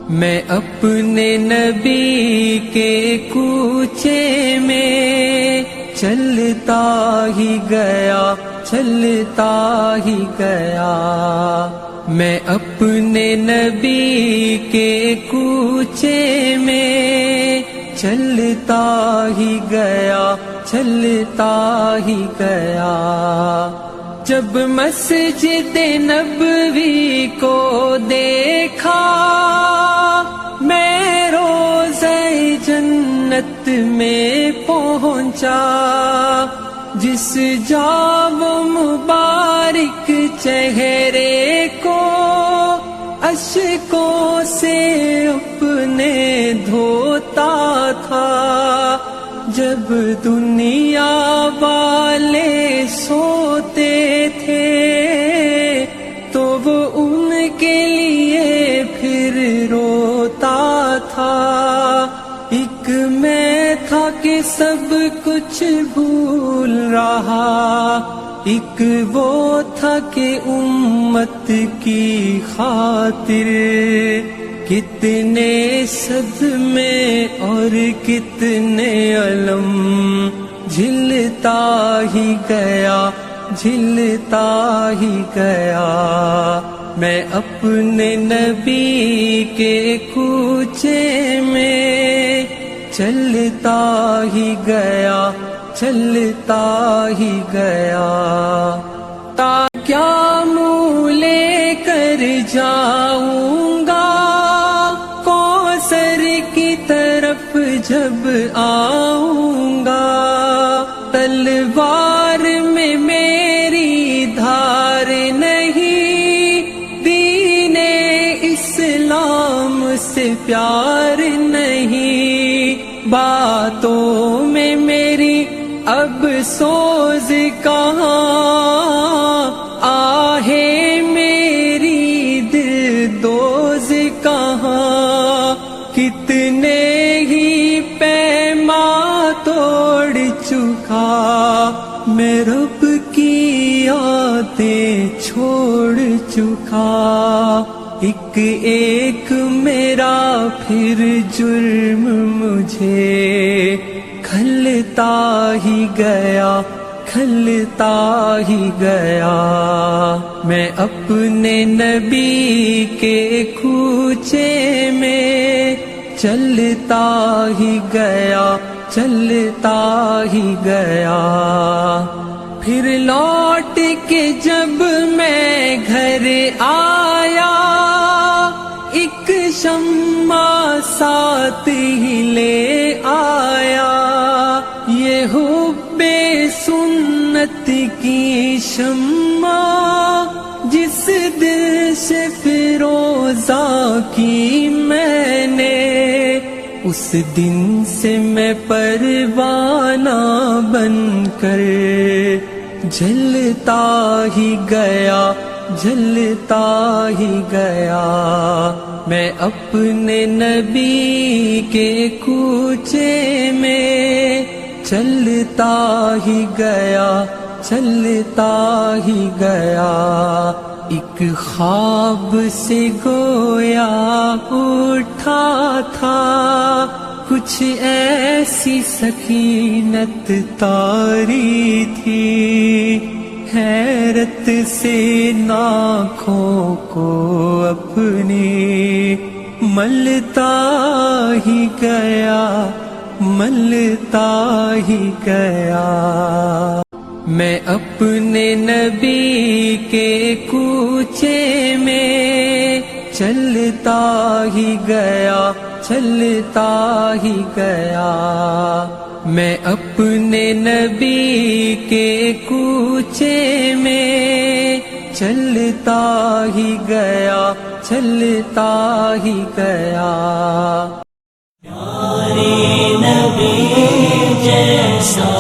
میں اپنے نبی کے کوچے میں چلتا ہی گیا، چلتا ہی گیا۔ میں اپنے نبی کے کوچے میں چلتا ہی گیا، چلتا ہی گیا۔ جب مسجد نبوی کو دیکھا، میں روضہ جنت میں پہنچا، جس جا وہ مبارک چہرے کو اشکوں سے اپنے دھوتا تھا۔ جب دنیا والے سوتے تھے تو وہ ان کے لیے پھر روتا تھا۔ ایک میں تھا کہ سب کچھ بھول رہا، ایک وہ تھا کہ امت کی خاطر کتنے صدمے اور کتنے علم جھلتا ہی گیا، جھلتا ہی گیا۔ میں اپنے نبی کے کوچے میں چلتا ہی گیا، چلتا ہی گیا۔ تا کیا منہ لے کر جاؤں گا کوثر کی طرف جب آؤں گا، تلوار میں میری دھار نہیں، دین اسلام سے پیار نہیں، باتوں میں میری اب سوز کہاں، آہے میری دل دوز کہاں، کتنے ہی پیما توڑ چکا، میں رب کی یادیں چھوڑ چکا۔ ایک ایک میرا پھر جرم مجھے کھلتا ہی گیا، کھلتا ہی گیا۔ میں اپنے نبی کے کوچے میں چلتا ہی گیا، چلتا ہی گیا۔ پھر لوٹ کے جب میں گھر آیا، ایک شمع ساتھ ہی لے آیا، یہ حب سنت کی شمع جس دل سے فروزہ کی میں نے، اس دن سے میں پروانہ بن کر جلتا ہی گیا، جلتا ہی گیا۔ میں اپنے نبی کے کوچے میں چلتا ہی گیا، چلتا ہی گیا۔ ایک خواب سے گویا اٹھا تھا، کچھ ایسی سکینت طاری تھی، حیرت سے آنکھوں کو اپنی ملتا ہی گیا، ملتا ہی گیا۔ میں اپنے نبی کے کوچے میں چلتا ہی گیا، چلتا ہی گیا۔ میں اپنے نبی کے کوچے میں چلتا ہی گیا، چلتا ہی گیا۔ پیارے نبی جیسا